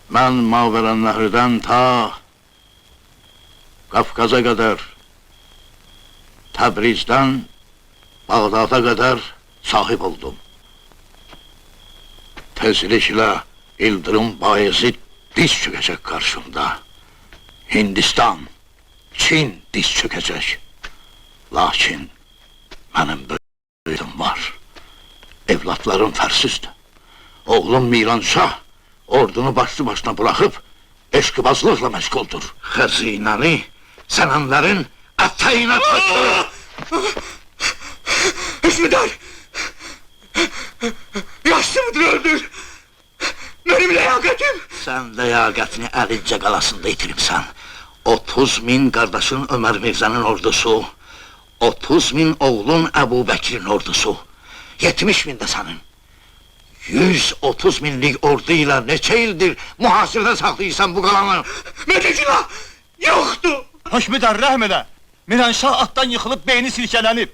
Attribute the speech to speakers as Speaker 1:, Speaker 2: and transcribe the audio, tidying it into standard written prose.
Speaker 1: Mən Maveren Nəhridən ta Qafqaza qədər, Təbrizdən Bağdada qədər sahib oldum. Tezliklə İldırım Bayezid diz çökəcək qarşımda. Hindistan, Çin diz çökəcək. Lakin mənim böyüdüm var. Evlatlarım fərsizdir. Oğlum Miranşah ordunu başlı başına bırakıp eşkıbazlıkla meşguldür. Xəzinəni sənənlərin ətəyinə taşır.
Speaker 2: Hüsmüdar! Yaşlı mıdır öldür? Benim liyakatim!
Speaker 1: Sən liyaqətini əlincə qalasında itirimsən. 30.000 qardaşın Ömər Mirzənin ordusu, 30.000 oğlun Əbu Bəkirin ordusu, 70.000 də sənin. 130.000'lik orduyla neçə ildir mühasirədə saxlayırsan bu qalanı?
Speaker 2: Medicina! Yoktu!
Speaker 3: Hökmüdar rəhm elə! Miranşah atdan yıxılıb beyni silkələnib.